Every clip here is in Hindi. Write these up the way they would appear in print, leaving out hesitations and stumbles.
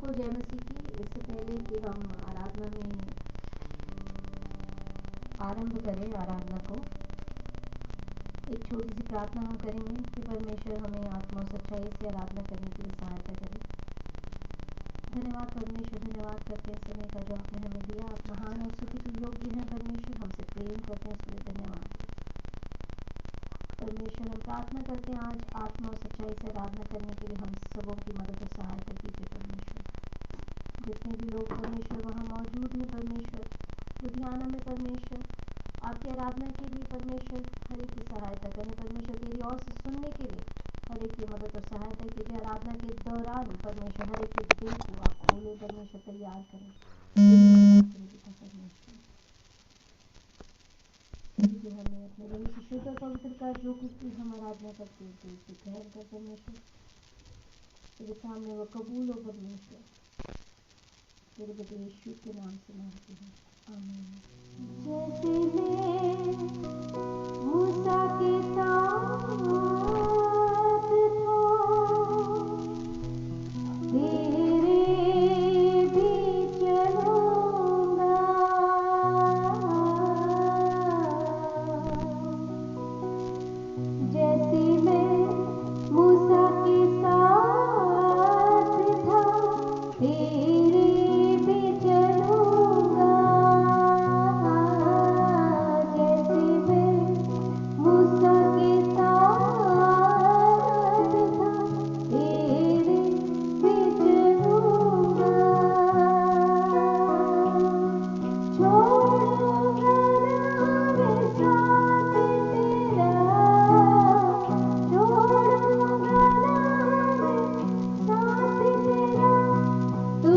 सबको जय मसीह की। इससे पहले कि हम आराधना में आरंभ करें आराधना को, एक छोटी सी प्रार्थना हम करेंगे कि परमेश्वर हमें आत्मा और सच्चाई से आराधना करने के लिए सहायता करे। धन्यवाद परमेश्वर, धन्यवाद करते हैं समय का जो आपने हमें दिया। आप महान और स्तुति के योग्य हैं परमेश्वर, हमसे प्रेम करते हैं, इसलिए धन्यवाद परमेश्वर। हम प्रार्थना करते हैं आज आत्मा और सच्चाई से आराधना करने के लिए हम सबों की मदद और सहायता कीजिए परमेश्वर। जितने भी लोग परमेश्वर वहाँ मौजूद हैं परमेश्वर, लुधियाना में परमेश्वर, आपकी आराधना के लिए परमेश्वर हर एक की सहायता करें परमेश्वर। तेरी ओर से सुनने के लिए हर एक की मदद और सहायता कीजिए। आराधना के दौरान परमेश्वर हर एक के दिल को आप खोले परमेश्वर, तैयार करें परमेश्वर। जो हमें अपने दिल की शुद्ध और पवित्र का जो कुछ भी हम आराधना करते हैं तो उसे ग्रहण कर परमेश्वर, तेरे सामने वो कबूल हो परमेश्वर। तेरे बेटे यीशु के नाम से मांगते हैं, आमीन। जैसे मैं मूसा के साथ था, तेरे भी चलूंगा। जैसे मैं मूसा के साथ था, तेरे भी चलूंगा। जैसे मैं मूसा के साथ था, तेरे भी चलूंगा। छोड़ूंगा ना मैं साथ तेरा, छोड़ूंगा ना मैं साथ तेरा, तू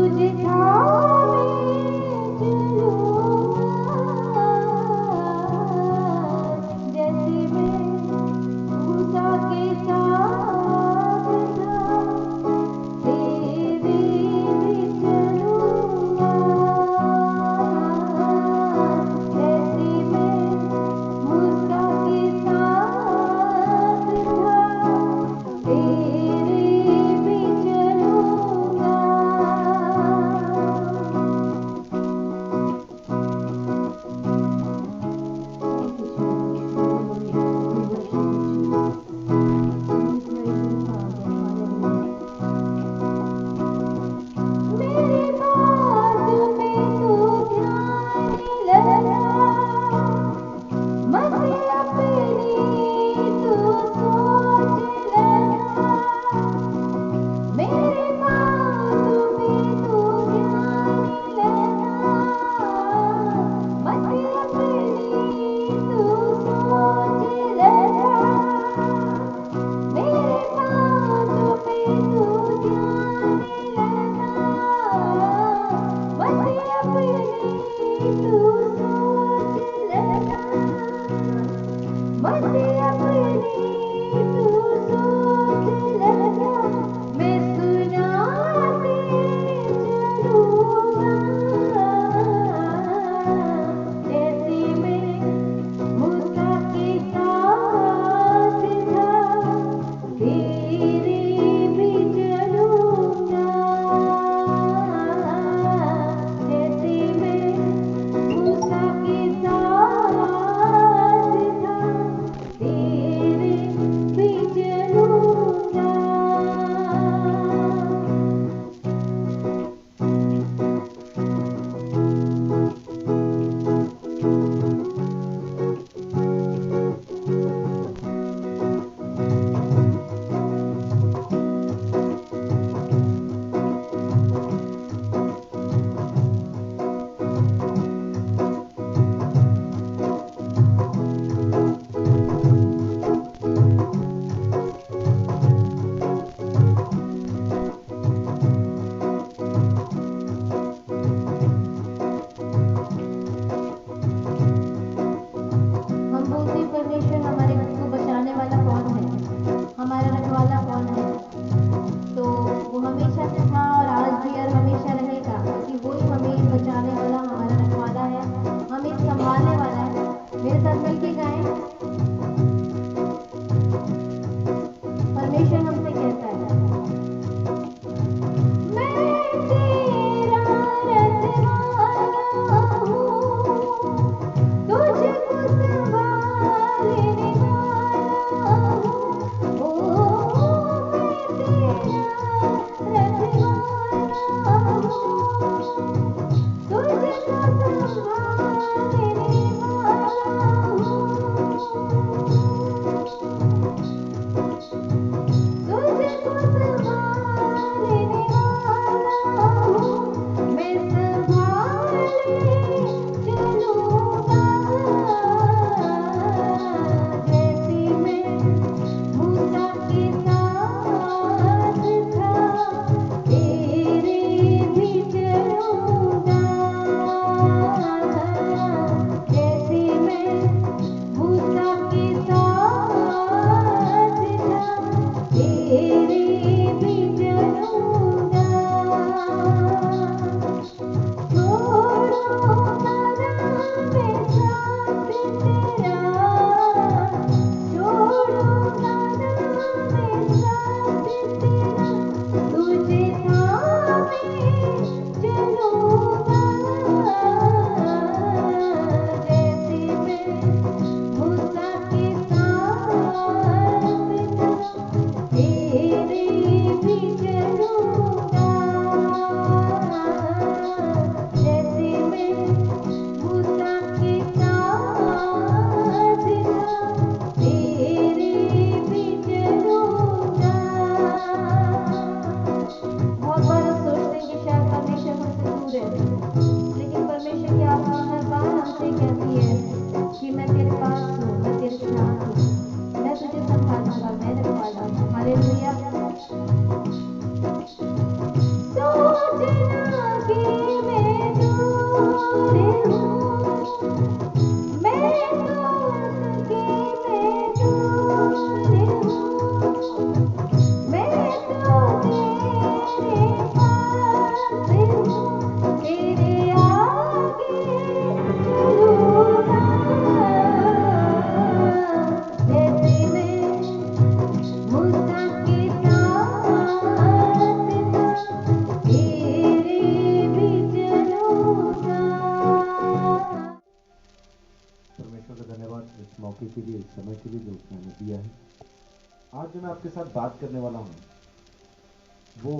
आज जो मैं आपके साथ बात करने वाला हूं वो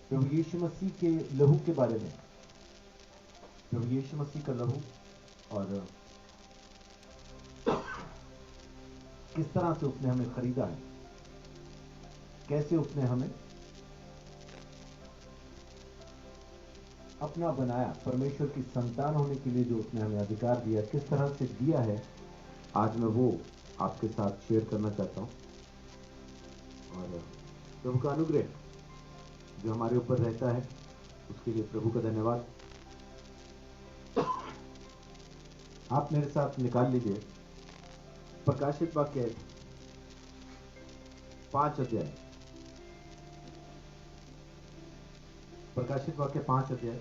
प्रभु यीशु मसीह के लहू के बारे में। प्रभु यीशु मसीह का लहू और किस तरह से उसने हमें खरीदा है, कैसे उसने हमें अपना बनाया, परमेश्वर की संतान होने के लिए जो उसने हमें अधिकार दिया, किस तरह से दिया है, आज मैं वो आपके साथ शेयर करना चाहता हूं। और प्रभु का अनुग्रह जो हमारे ऊपर रहता है उसके लिए प्रभु का धन्यवाद। आप मेरे साथ निकाल लीजिए प्रकाशित वाक्य 5 अध्याय, प्रकाशित वाक्य 5 अध्याय,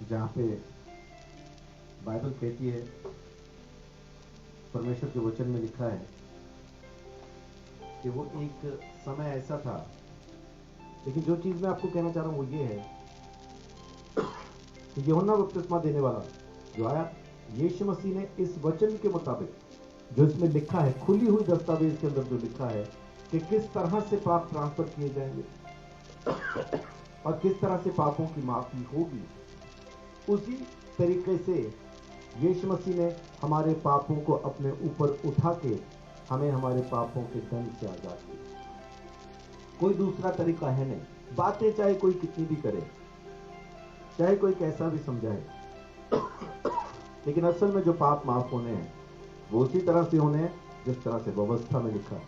जहां पे बाइबल कहती है, परमेश्वर के वचन में लिखा है कि वो एक समय ऐसा था। लेकिन जो चीज मैं आपको कहना चाह रहा हूं वो ये है कि यूहन्ना बपतिस्मा देने वाला जो आया, यीशु मसीह ने इस वचन के मुताबिक जो इसमें लिखा है, खुली हुई दस्तावेज के अंदर जो लिखा है कि किस तरह से पाप ट्रांसफर किए जाएंगे और किस तरह से पापों की माफी होगी, उसी तरीके से यीशु मसीह ने हमारे पापों को अपने ऊपर उठा के हमें हमारे पापों के दंड से आजाद किया। कोई दूसरा तरीका है नहीं। बातें चाहे कोई कितनी भी करे, चाहे कोई कैसा भी समझाए, लेकिन असल में जो पाप माफ होने हैं वो उसी तरह से होने हैं जिस तरह से व्यवस्था में लिखा है।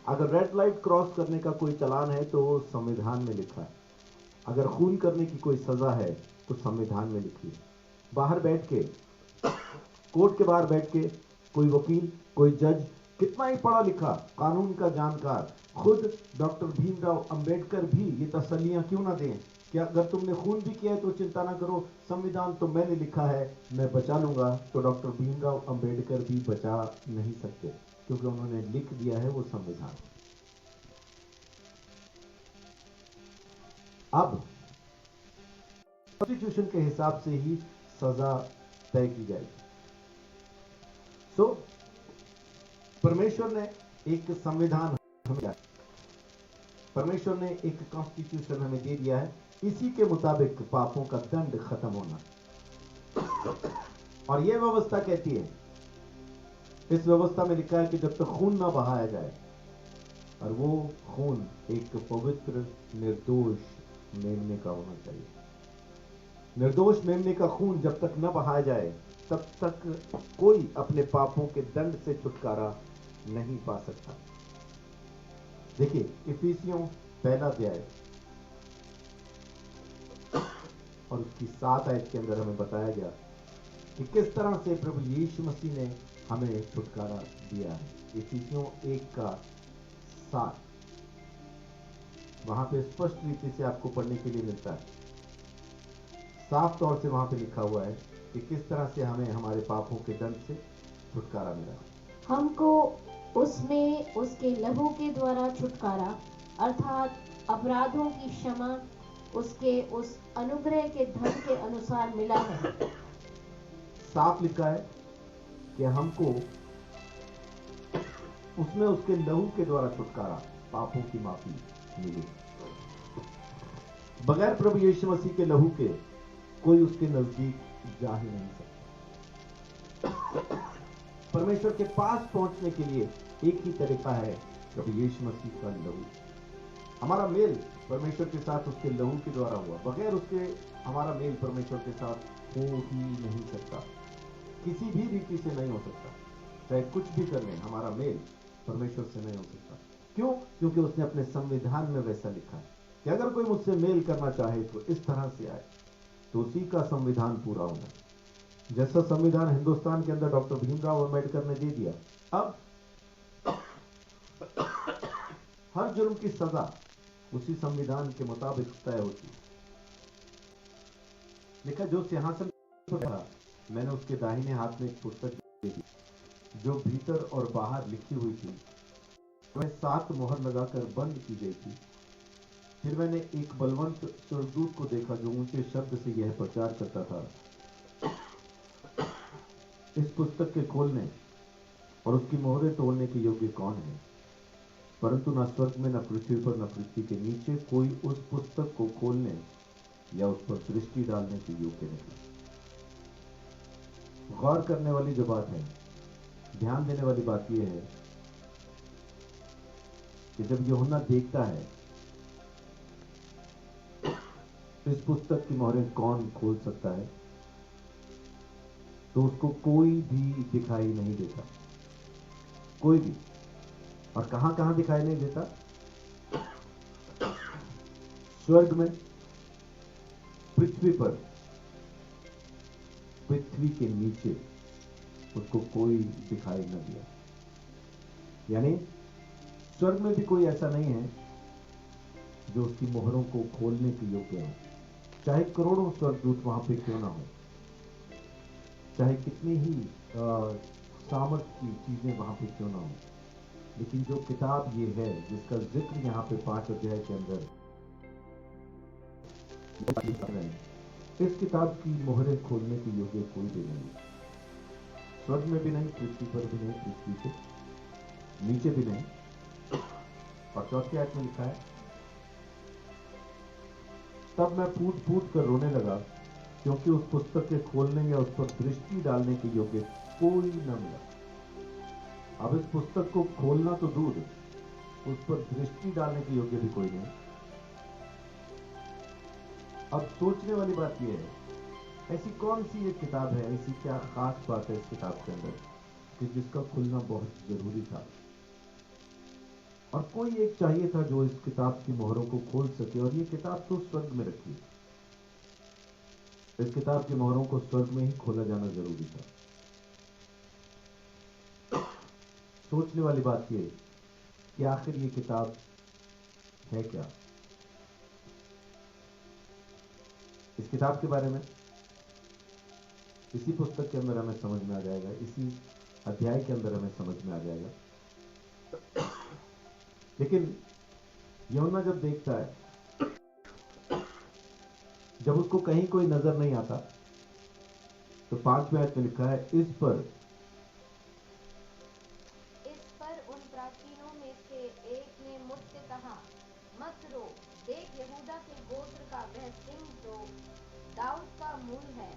अगर रेड लाइट क्रॉस करने का कोई चालान है तो वो संविधान में लिखा है। अगर खून करने की कोई सजा है तो संविधान में लिखी है। बाहर बैठ के, कोर्ट के बाहर बैठ के कोई वकील, कोई जज, कितना ही पढ़ा लिखा कानून का जानकार, खुद डॉक्टर भीमराव अंबेडकर भी ये तसल्लियां क्यों ना दें कि अगर तुमने खून भी किया है तो चिंता ना करो, संविधान तो मैंने लिखा है, मैं बचा लूंगा। तो डॉक्टर भीमराव अंबेडकर भी बचा नहीं सकते, क्योंकि उन्होंने लिख दिया है वो संविधान। अब कॉन्स्टिट्यूशन के हिसाब से ही सजा तय की जाएगी। सो परमेश्वर ने एक संविधान हमें दिया, परमेश्वर ने एक कॉन्स्टिट्यूशन हमें दे दिया है। इसी के मुताबिक पापों का दंड खत्म होना। और यह व्यवस्था कहती है, इस व्यवस्था में लिखा है कि जब तक खून ना बहाया जाए, और वो खून एक पवित्र निर्दोष मेमने का होना चाहिए। निर्दोष मेमने का खून जब तक न बहाया जाए तब तक कोई अपने पापों के दंड से छुटकारा नहीं पा सकता। देखिए इफिसियों 1 अध्याय और उसकी 7 आयत के अंदर हमें बताया गया कि किस तरह से प्रभु यीशु मसीह ने हमें छुटकारा दिया है। इफिसियों 1:7 वहां पे स्पष्ट रीति से आपको पढ़ने के लिए मिलता है। साफ तौर से वहां पे लिखा हुआ है कि किस तरह से हमें हमारे पापों के दंड से छुटकारा मिला। हमको उसमें उसके लहू के द्वारा छुटकारा, अर्थात अपराधों की क्षमा, उसके उस अनुग्रह के धन के अनुसार मिला है। साफ लिखा है कि हमको उसमें उसके लहू के द्वारा छुटकारा, पापों की माफी मिली। बगैर प्रभु यीशु मसीह के लहू के कोई उसके नजदीक जा ही नहीं सकता। परमेश्वर के पास पहुंचने के लिए एक ही तरीका है, प्रभु यीशु मसीह का लहू। हमारा मेल परमेश्वर के साथ उसके लहू के द्वारा हुआ। बगैर उसके हमारा मेल परमेश्वर के साथ हो ही नहीं सकता, किसी भी रीति से नहीं हो सकता। चाहे कुछ भी कर लें, हमारा मेल परमेश्वर से नहीं हो सकता। क्यों? क्योंकि उसने अपने संविधान में वैसा लिखा है कि अगर कोई मुझसे मेल करना चाहे तो इस तरह से आए। तो उसी का संविधान पूरा होगा। जैसा संविधान हिंदुस्तान के अंदर डॉक्टर भीमराव अंबेडकर ने दे दिया, अब हर जुर्म की सजा उसी संविधान के मुताबिक तय होती है। लिखा, जो सिंहासन पर था, मैंने उसके दाहिने हाथ में एक पुस्तक देखी जो भीतर और बाहर लिखी हुई थी। वह 7 मोहर लगाकर बंद की गई थी। फिर मैंने एक बलवंत स्वर्गदूत को देखा जो ऊंचे शब्द से यह प्रचार करता था, इस पुस्तक के खोलने और उसकी मोहरें तोड़ने के योग्य कौन है? परंतु न स्वर्ग में, न पृथ्वी पर, न पृथ्वी के नीचे कोई उस पुस्तक को खोलने या उस पर दृष्टि डालने के योग्य नहीं। गौर करने वाली जो बात है, ध्यान देने वाली बात यह है कि जब यूहन्ना देखता है इस पुस्तक की मोहरें कौन खोल सकता है, तो उसको कोई भी दिखाई नहीं देता, कोई भी। और कहां कहां दिखाई नहीं देता? स्वर्ग में, पृथ्वी पर, पृथ्वी के नीचे उसको कोई दिखाई न दिया। यानी स्वर्ग में भी कोई ऐसा नहीं है जो उसकी मोहरों को खोलने के योग्य हो, चाहे करोड़ों स्वर्गदूत वहां पे क्यों ना हो, चाहे कितनी ही सामर्थ की चीजें वहां पे क्यों ना हो। लेकिन जो किताब ये है जिसका जिक्र यहाँ पे 5 अध्याय के अंदर, इस किताब की मोहरें खोलने के योग्य कोई भी नहीं, स्वर्ग में भी नहीं, पृथ्वी पर भी नहीं, पृथ्वी के नीचे भी नहीं। और 4 आयत में लिखा है, तब मैं फूट फूट कर रोने लगा, क्योंकि उस पुस्तक के खोलने या उस पर दृष्टि डालने के योग्य कोई न मिला। अब इस पुस्तक को खोलना तो दूर, उस पर दृष्टि डालने के योग्य भी कोई नहीं। अब सोचने वाली बात यह है, ऐसी कौन सी एक किताब है, ऐसी क्या खास बात है इस किताब के अंदर कि जिसका खुलना बहुत जरूरी था? और कोई एक चाहिए था जो इस किताब की मोहरों को खोल सके, और ये किताब तो स्वर्ग में रखी। इस किताब की मोहरों को स्वर्ग में ही खोला जाना जरूरी था। सोचने वाली बात यह कि आखिर ये किताब है क्या? इस किताब के बारे में इसी पुस्तक के अंदर हमें समझ में आ जाएगा, इसी अध्याय के अंदर हमें समझ में आ जाएगा। लेकिन यूहन्ना जब देखता है, जब उसको कहीं कोई नजर नहीं आता, तो 5वें आयत में लिखा है, इस पर उन प्राचीनों में से एक ने मुझसे कहा, मत रो, देख यहूदा के गोत्र का वह सिंह जो दाऊद का मूल है,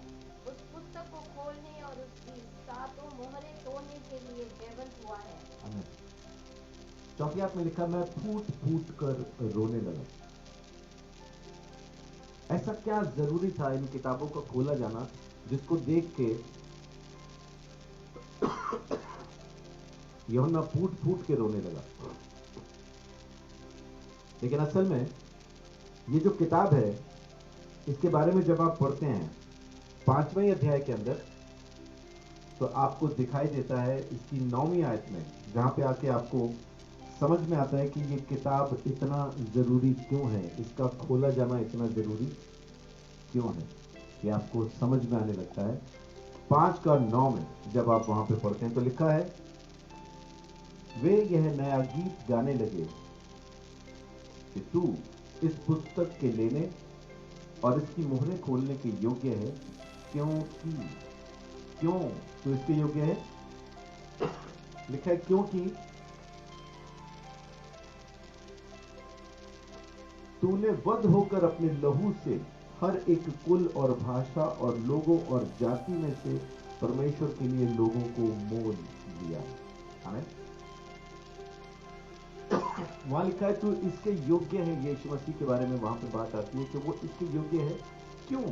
उस पुस्तक को खोलने और उसकी 7 मोहरें तोड़ने के लिए जीवंत हुआ है। 4 आयत में लिखा, मैं फूट फूट कर रोने लगा। ऐसा क्या जरूरी था इन किताबों का खोला जाना जिसको देख के यूहन्ना फूट फूट के रोने लगा? लेकिन असल में ये जो किताब है, इसके बारे में जब आप पढ़ते हैं 5वें अध्याय के अंदर, तो आपको दिखाई देता है इसकी 9वीं आयत में, जहां पे आके आपको समझ में आता है कि ये किताब इतना जरूरी क्यों है, इसका खोला जाना इतना जरूरी क्यों है। ये आपको समझ में आने लगता है। 5:9 में जब आप वहां पे पढ़ते हैं तो लिखा है, वे यह नया गीत गाने लगे कि तू इस पुस्तक के लेने और इसकी मोहरें खोलने के योग्य है, क्यों तो इसके योग्य है। लिखा है क्योंकि तूने वध होकर अपने लहू से हर एक कुल और भाषा और लोगों और जाति में से परमेश्वर के लिए लोगों को मोल लिया। आमीन। वहां लिखा है तू इसके योग्य है। यीशु मसीह के बारे में वहां पे बात आती है कि वो इसके योग्य है। क्यों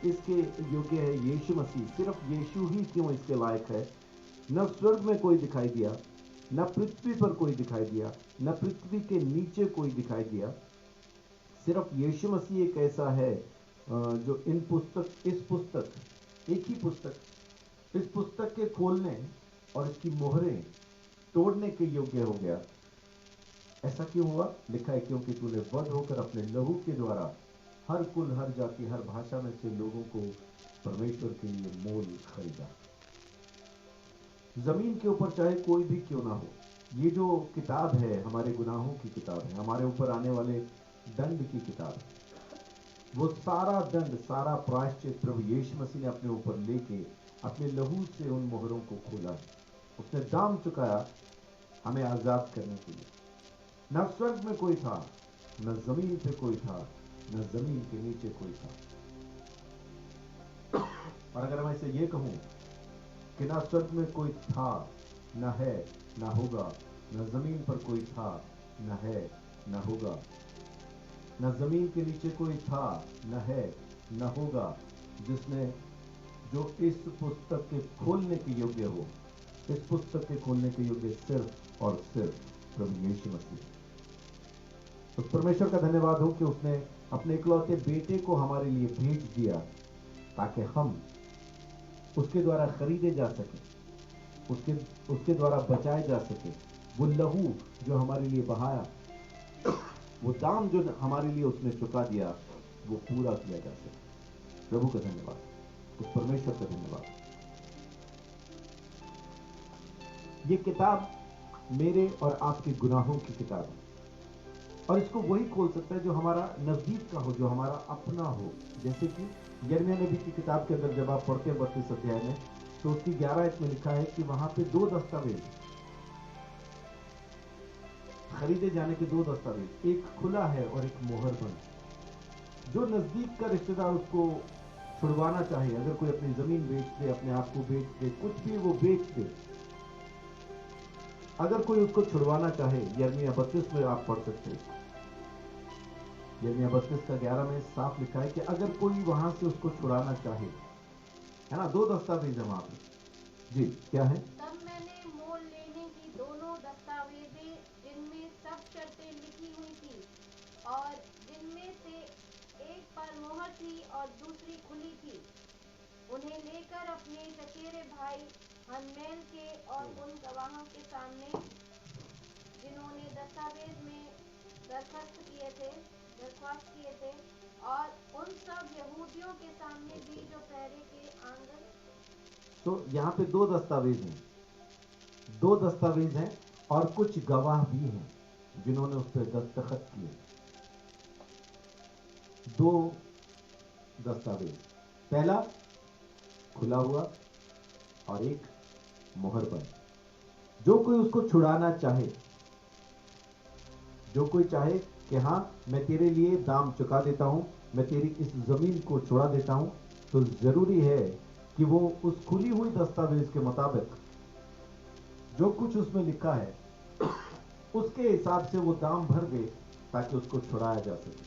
इसके योग्य है यीशु मसीह? सिर्फ यीशु ही क्यों इसके लायक है? न स्वर्ग में कोई दिखाई दिया, न पृथ्वी पर कोई दिखाई दिया, न पृथ्वी के नीचे कोई दिखाई दिया। सिर्फ यीशु मसीह एक ऐसा है जो इस पुस्तक, एक ही पुस्तक, इस पुस्तक के खोलने और इसकी मोहरें तोड़ने के योग्य हो गया। ऐसा क्यों हुआ? लिखा है क्योंकि तूने वध होकर अपने लहू के द्वारा हर कुल, हर जाति, हर भाषा में से लोगों को परमेश्वर के लिए मोल खरीदा। जमीन के ऊपर चाहे कोई भी क्यों ना हो, ये जो किताब है हमारे गुनाहों की किताब है, हमारे ऊपर आने वाले दंड की किताब है। वो सारा दंड, सारा प्रायश्चित प्रभु यीशु मसीह ने अपने ऊपर लेके अपने लहू से उन मोहरों को खोला। उसने दाम चुकाया हमें आजाद करने के लिए। न स्वर्ग में कोई था, न जमीन पे कोई था, न जमीन के नीचे कोई था। और अगर मैं इसे ये कहूं कि ना स्वर्ग में कोई था, न है, न होगा, न जमीन पर कोई था, न है, न होगा, न जमीन के नीचे कोई था, न है, न होगा, जिसने जो इस पुस्तक के खोलने के योग्य हो। इस पुस्तक के खोलने के योग्य सिर्फ और सिर्फ प्रभु यीशु मसीह। उस परमेश्वर का धन्यवाद हो कि उसने अपने इकलौते बेटे को हमारे लिए भेज दिया ताकि हम उसके द्वारा खरीदे जा सके, उसके द्वारा बचाए जा सके। वो लहू जो हमारे लिए बहाया, वो दाम जो हमारे लिए उसने चुका दिया, वो पूरा किया जा सके। प्रभु का धन्यवाद, उस परमेश्वर का धन्यवाद। ये किताब मेरे और आपके गुनाहों की किताब है, और इसको वही खोल सकता है जो हमारा नजदीक का हो, जो हमारा अपना हो। जैसे कि यिर्मयाह नबी की किताब के अंदर जब आप पढ़ते हैं 32 अध्याय में, तो उसकी 11 आयत में लिखा है कि वहां पे 2 दस्तावेज, खरीदे जाने के 2 दस्तावेज, एक खुला है और एक मोहर बंद। जो नजदीक का रिश्तेदार उसको छुड़वाना चाहे, अगर कोई अपनी जमीन बेच दे, अपने आप को बेच दे, कुछ भी वो बेच दे, अगर कोई उसको छुड़वाना चाहे, यिर्मयाह 32 में आप पढ़ सकते हैं। यिर्मयाह 32 का 11 में साफ लिखा है कि अगर कोई वहां से उसको छुड़ाना चाहे, है ना, 2 दस्तावेज है वहां पे। जी, क्या है? तब मैंने मोल लेने की दोनों दस्तावेजें, जिनमें सब शर्तें लिखी हुई थी और जिनमें से एक पर मोहर थी और दूसरी खुली थी, उन्हें लेकर अपने चचेरे भाई हनमेल के और उन गवाहों के सामने, जिन्होंने दस्तावेज में दरखास्त किए थे, और उन सब यहूदियों के सामने भी जो पहरे के आंगन। तो यहाँ पे 2 दस्तावेज हैं, 2 दस्तावेज हैं और कुछ गवाह भी हैं जिन्होंने उस पर दस्तखत किए। 2 दस्तावेज, पहला खुला हुआ और एक मोहर बंद। जो कोई उसको छुड़ाना चाहे, जो कोई चाहे कि हाँ मैं तेरे लिए दाम चुका देता हूं, मैं तेरी इस जमीन को छुड़ा देता हूं, तो जरूरी है कि वो उस खुली हुई दस्तावेज के मुताबिक जो कुछ उसमें लिखा है उसके हिसाब से वो दाम भर दे ताकि उसको छुड़ाया जा सके।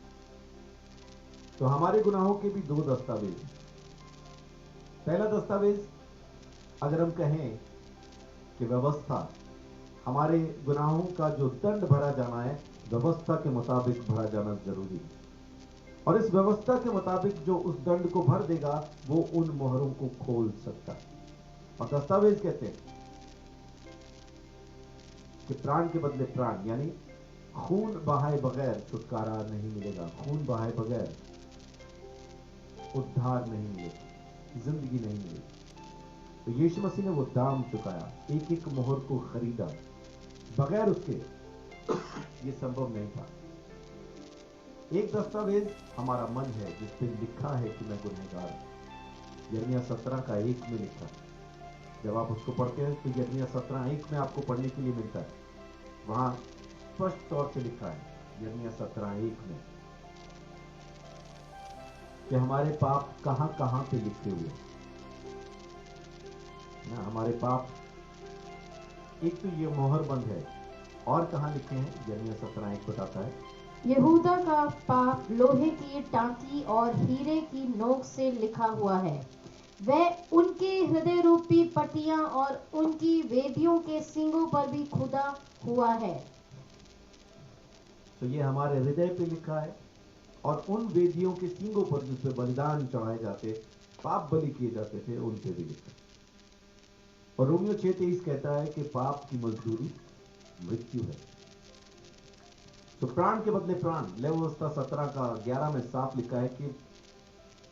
तो हमारे गुनाहों के भी 2 दस्तावेज हैं। पहला दस्तावेज, अगर हम कहें कि व्यवस्था, हमारे गुनाहों का जो दंड भरा जाना है, व्यवस्था के मुताबिक भरा जाना जरूरी है। और इस व्यवस्था के मुताबिक जो उस दंड को भर देगा, वो उन मोहरों को खोल सकता है। और दस्तावेज कहते हैं कि प्राण के बदले प्राण, यानी खून बहाए बगैर छुटकारा नहीं मिलेगा, खून बहाए बगैर उद्धार नहीं मिलेगा, जिंदगी नहीं मिलेगी। तो यीशु मसीह ने वो दाम चुकाया, एक एक मोहर को खरीदा, बगैर उसके ये संभव नहीं था। एक दस्तावेज हमारा मन है जिस पे लिखा है कि मैं गुनहगार हूं। यिर्मयाह 17 का 1 में लिखा है। जब आप उसको पढ़ते हैं तो यिर्मयाह 17:1 में आपको पढ़ने के लिए मिलता है। वहां स्पष्ट तौर से लिखा है यिर्मयाह 17:1 में कि हमारे पाप कहां कहां पे लिखे हुए ना, हमारे पाप, एक तो ये मोहर बंद है, और कहां लिखे हैं? यिर्मयाह 17:1 बताता है, यहूदा का पाप लोहे की टांकी और हीरे की नोक से लिखा हुआ है। वह उनके हृदय रूपी पट्टियां और उनकी वेदियों के सींगों पर भी खुदा हुआ है। तो ये हमारे हृदय पे लिखा है, और उन वेदियों के सींगों पर जिस पे बलिदान चढ़ाए जाते, पाप बलि किए जाते थे, उन पे भी लिखा है। और रोमियो 6:23 कहता है कि पाप की मजदूरी मृत्यु है। तो प्राण के बदले प्राण, लेवी व्यवस्था 17 का 11 में साफ लिखा है कि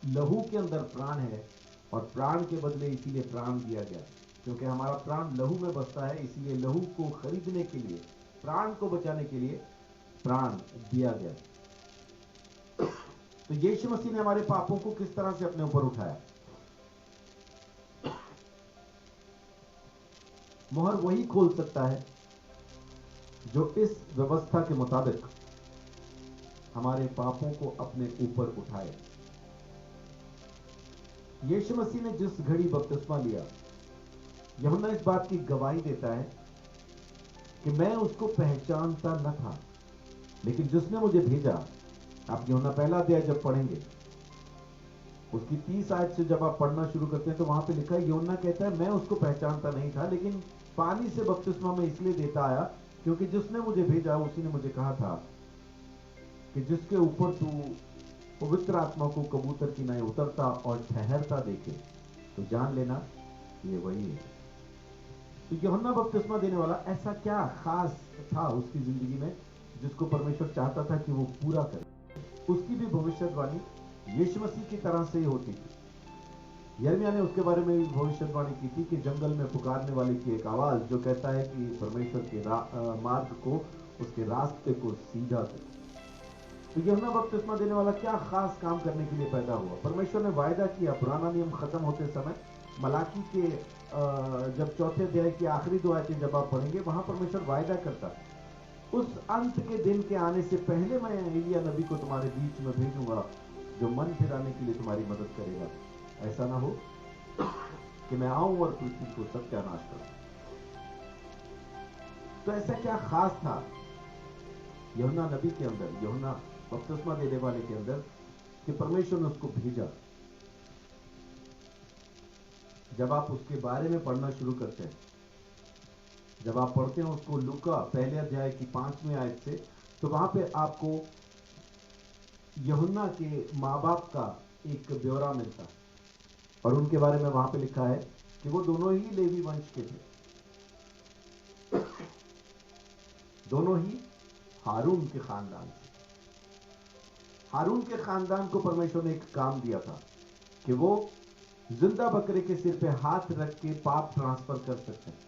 लहू के अंदर प्राण है, और प्राण के बदले इसीलिए प्राण दिया गया, क्योंकि हमारा प्राण लहू में बसता है, इसीलिए लहू को खरीदने के लिए, प्राण को बचाने के लिए प्राण दिया गया। तो यीशु मसीह ने हमारे पापों को किस तरह से अपने ऊपर उठाया? मोहर वही खोल सकता है जो इस व्यवस्था के मुताबिक हमारे पापों को अपने ऊपर उठाए। यीशु मसीह ने जिस घड़ी बपतिस्मा लिया, यूहन्ना इस बात की गवाही देता है कि मैं उसको पहचानता न था, लेकिन जिसने मुझे भेजा, आप यूहन्ना पहला अध्याय जब पढ़ेंगे, उसकी 30 आयत से जब आप पढ़ना शुरू करते हैं तो वहां पे लिखा है, यूहन्ना कहता है मैं उसको पहचानता नहीं था, लेकिन पानी से बपतिस्मा में इसलिए देता आया क्योंकि जिसने मुझे भेजा उसी ने मुझे कहा था कि जिसके ऊपर तू पवित्र आत्मा को कबूतर की नए उतरता और ठहरता देखे तो जान लेना ये वही है। तो यूहन्ना बपतिस्मा देने वाला ऐसा क्या खास था उसकी जिंदगी में जिसको परमेश्वर चाहता था कि वो पूरा करे। उसकी भी भविष्यवाणी यीशु मसीह की तरह से ही होती थी। यिर्मयाह ने उसके बारे में भी भविष्यवाणी की थी कि जंगल में पुकारने वाले की एक आवाज जो कहता है कि परमेश्वर के मार्ग को, उसके रास्ते को सीधा करो। तो यूहन्ना बपतिस्मा देने वाला क्या खास काम करने के लिए पैदा हुआ? परमेश्वर ने वायदा किया, पुराना नियम खत्म होते समय मलाकी के जब चौथे अध्याय की आखिरी 2 आयतें जब आप पढ़ेंगे, वहां परमेश्वर वायदा करता है उस अंत के दिन के आने से पहले मैं एलिया नबी को तुम्हारे बीच में भेजूंगा जो मन फिराने के लिए तुम्हारी मदद करेगा। ऐसा ना हो कि मैं आऊं और पृथ्वी को सत्यानाश करूं। तो ऐसा क्या खास था यूहन्ना नबी के अंदर, यूहन्ना बपतिस्मा देने वाले के अंदर, कि परमेश्वर ने उसको भेजा? जब आप उसके बारे में पढ़ना शुरू करते हैं, जब आप पढ़ते हैं उसको लूका पहले अध्याय की 5वीं आयत से, तो वहां पे आपको यूहन्ना के माँ बाप का एक ब्यौरा मिलता है और उनके बारे में वहां पे लिखा है कि वो दोनों ही लेवी वंश के थे, दोनों ही हारून के खानदान से। हारून के खानदान को परमेश्वर ने एक काम दिया था कि वो जिंदा बकरे के सिर पे हाथ रख के पाप ट्रांसफर कर सकते हैं,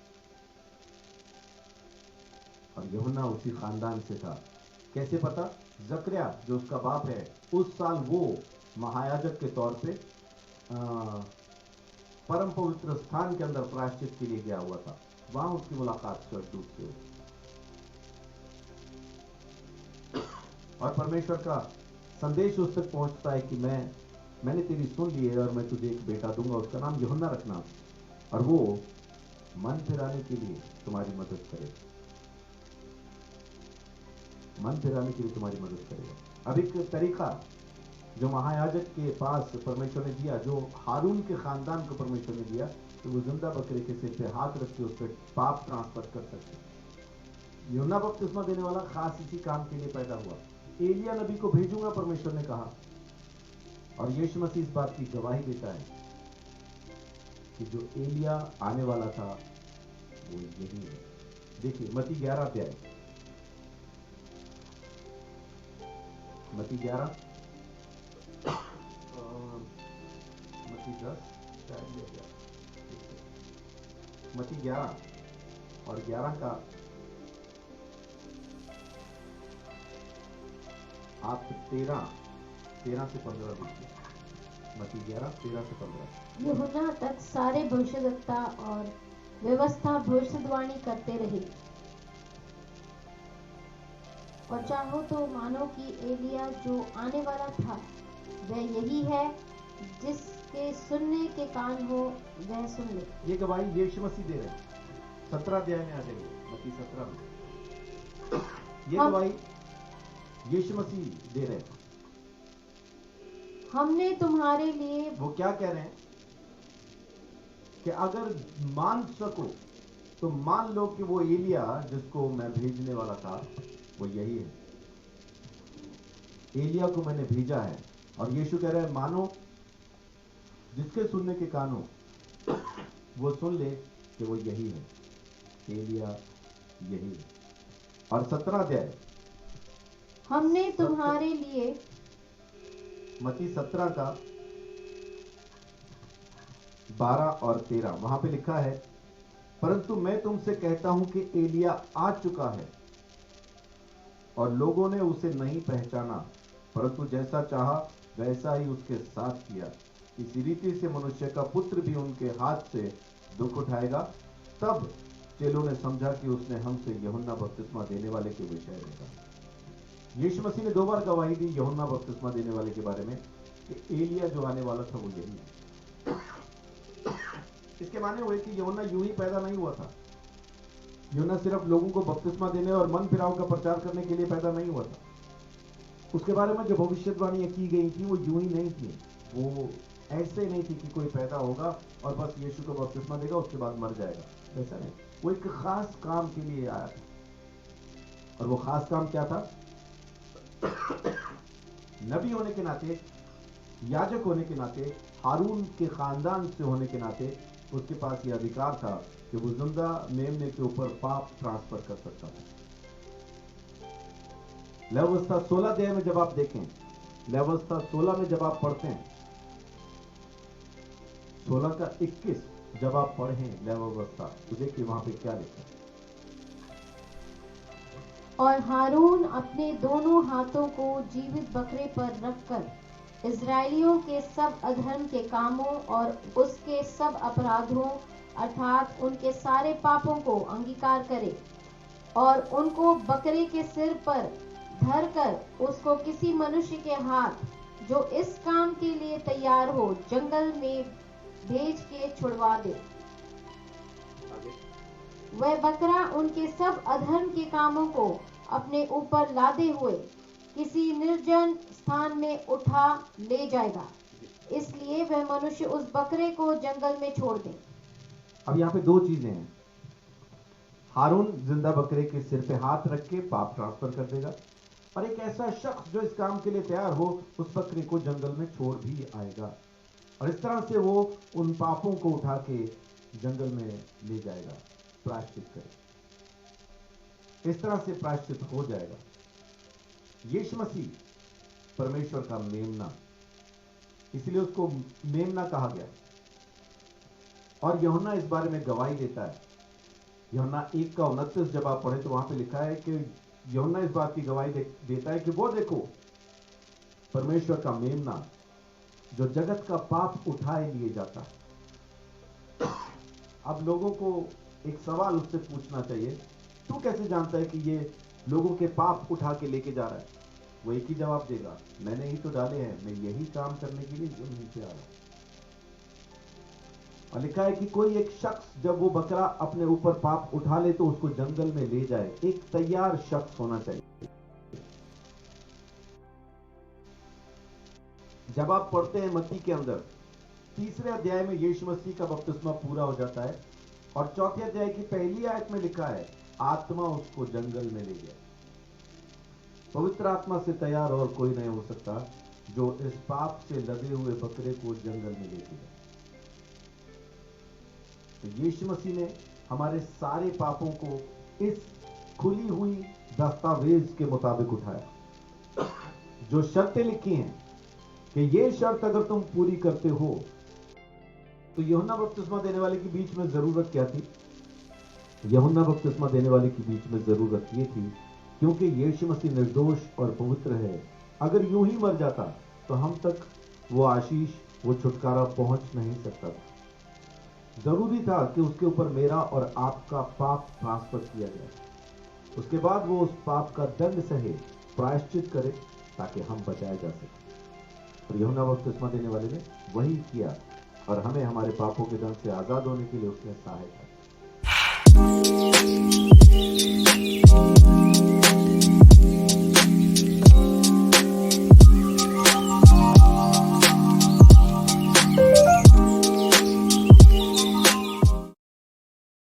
और यूहन्ना उसी खानदान से था। कैसे पता? जकरिया जो उसका बाप है, उस साल वो महायाजक के तौर पे परम पवित्र स्थान के अंदर प्रायश्चित के लिए गया हुआ था। वहां उसकी मुलाकात स्वर्गदूत से हुई और परमेश्वर का संदेश उस तक पहुंचता है कि मैंने तेरी सुन ली है और मैं तुझे एक बेटा दूंगा, उसका नाम यूहन्ना रखना, और वो मन फिराने के लिए तुम्हारी मदद करेगा, मन फिराने के लिए तुम्हारी मदद करेगा। अब एक तरीका जो महायाजक के पास परमेश्वर ने दिया, जो हारून के खानदान को परमेश्वर ने दिया, तो वो जिंदा बकरे के सिर पे हाथ रख के उस पर पाप ट्रांसफर कर सकते। यूहन्ना बपतिस्मा देने वाला खास इसी काम के लिए पैदा हुआ। एलिया नबी को भेजूंगा परमेश्वर ने कहा, और यीशु मसीह इस बात की गवाही देता है कि जो एलिया आने वाला था वो यही है। देखिए मत्ती 11 अध्याय, मत्ती 11, मत्ती 10, मत्ती 11 और 11 का आप 13 से 15 देखिए। मत्ती 11, 13 से 15। यूहन्ना तक सारे भविष्यद्वक्ता और व्यवस्था भविष्यवाणी करते रहे, और चाहो तो मानो कि एलिया जो आने वाला था वह यही है, जिसके सुनने के कान हो वह सुन ले। ये गवाही यीशु मसीह दे रहे हैं। 17 अध्याय में आ जाइए, मत्ती 17 में ये गवाही यीशु मसीह दे रहे हैं। हमने तुम्हारे लिए, वो क्या कह रहे हैं कि अगर मान सको तो मान लो कि वो एलिया जिसको मैं भेजने वाला था वो यही है, एलिया को मैंने भेजा है। और यीशु कह रहा है मानो, जिसके सुनने के कान हो वो सुन ले कि वो यही है, एलिया यही है। और 17 अध्याय, हमने तुम्हारे लिए, मत्ती 17 का 12 और 13, वहां पे लिखा है, परंतु मैं तुमसे कहता हूं कि एलिया आ चुका है और लोगों ने उसे नहीं पहचाना, परंतु जैसा चाहा वैसा ही उसके साथ किया। इसी रीति से मनुष्य का पुत्र भी उनके हाथ से दुख उठाएगा। तब चेलों ने समझा कि उसने हमसे यूहन्ना बपतिस्मा देने वाले के विषय में कहा। यीशु मसीह ने 2 बार गवाही दी यूहन्ना बपतिस्मा देने वाले के बारे में कि एलिया जो आने वाला था वो यही है। इसके माने हुए कि यूहन्ना यूं ही पैदा नहीं हुआ था। यूहन्ना सिर्फ लोगों को बपतिस्मा देने और मन फिराव का प्रचार करने के लिए पैदा नहीं हुआ था। उसके बारे में जो भविष्यवाणियां की गई थी वो यूं ही नहीं थी। वो ऐसे नहीं थी कि कोई पैदा होगा और बस यीशु को बपतिस्मा देगा उसके बाद मर जाएगा, ऐसा नहीं। वो एक खास काम के लिए आया था और वो खास काम क्या था? नबी होने के नाते, याजक होने के नाते, हारून के खानदान से होने के नाते उसके पास ये अधिकार था कि वो जिंदा मेमने के ऊपर पाप ट्रांसफर कर सकता था। लेवावस्था 16 अध्याय में जब आप देखें, लेवावस्था 16 में जब आप पढ़ते हैं, 16 का 21 जब आप पढ़ें लेवावस्था, तो देखिए वहां पे क्या लिखा है। और हारून अपने दोनों हाथों को जीवित बकरे पर रखकर इजरायलियों के सब अधर्म के कामों और उसके सब अपराधों अर्थात उनके सारे पापों को अंगीकार करे और उनको बकरे के सिर पर धरकर उसको किसी मनुष्य के हाथ जो इस काम के लिए तैयार हो जंगल में भेज के छुड़वा दे। वह बकरा उनके सब अधर्म के कामों को अपने ऊपर लादे हुए किसी निर्जन स्थान में उठा ले जाएगा, इसलिए वह मनुष्य उस बकरे को जंगल में छोड़ दे। अब यहाँ पे 2 चीजें हैं। हारून जिंदा बकरे के सिर पे हाथ रख के पाप ट्रांसफर कर देगा और एक ऐसा शख्स जो इस काम के लिए तैयार हो उस बकरे को जंगल में छोड़ भी आएगा और इस तरह से वो उन पापों को उठा के जंगल में ले जाएगा, प्रायश्चित करे। इस तरह से प्रायश्चित हो जाएगा। यीशु मसीह परमेश्वर का मेमना, इसलिए उसको मेमना कहा गया। और यूहन्ना इस बारे में गवाही देता है। यूहन्ना 1 का 29 जब आप पढ़े तो वहां पे लिखा है कि यूहन्ना इस बात की गवाही देता है कि वो देखो परमेश्वर का मेमना जो जगत का पाप उठाए लिए जाता है। अब लोगों को एक सवाल उससे पूछना चाहिए, तू कैसे जानता है कि ये लोगों के पाप उठा के लेके जा रहा है? वो एक ही जवाब देगा, मैंने ही तो डाले हैं, मैं यही काम करने के लिए जमीन पे आ रहा हूं। और लिखा है कि कोई एक शख्स जब वो बकरा अपने ऊपर पाप उठा ले तो उसको जंगल में ले जाए। एक तैयार शख्स होना चाहिए। जब आप पढ़ते हैं मत्ती के अंदर 3रे अध्याय में यीशु मसीह का बपतिस्मा पूरा हो जाता है और 4थे अध्याय की पहली आयत में लिखा है आत्मा उसको जंगल में ले गया। पवित्र आत्मा से तैयार और कोई नहीं हो सकता जो इस पाप से लदे हुए बकरे को जंगल में लेके जाए। तो यीशु मसीह ने हमारे सारे पापों को इस खुली हुई दस्तावेज के मुताबिक उठाया। जो शर्तें लिखी हैं कि ये शर्त अगर तुम पूरी करते हो तो यूहन्ना बपतिस्मा देने वाले के बीच में जरूरत क्या थी? यूहन्ना बपतिस्मा देने वाले के बीच में जरूरत ये थी क्योंकि यीशु मसीह निर्दोष और पवित्र है। अगर यूं ही मर जाता तो हम तक वो आशीष, वो छुटकारा पहुंच नहीं सकता था। जरूरी था कि उसके ऊपर मेरा और आपका पाप ट्रांसफर किया जाए। उसके बाद वो उस पाप का दंड सहे, प्रायश्चित करे ताकि हम बचाए जा सके। और यूहन्ना बपतिस्मा देने वाले ने वही किया और हमें हमारे पापों के दंड से आजाद होने के लिए उसने सहायता की।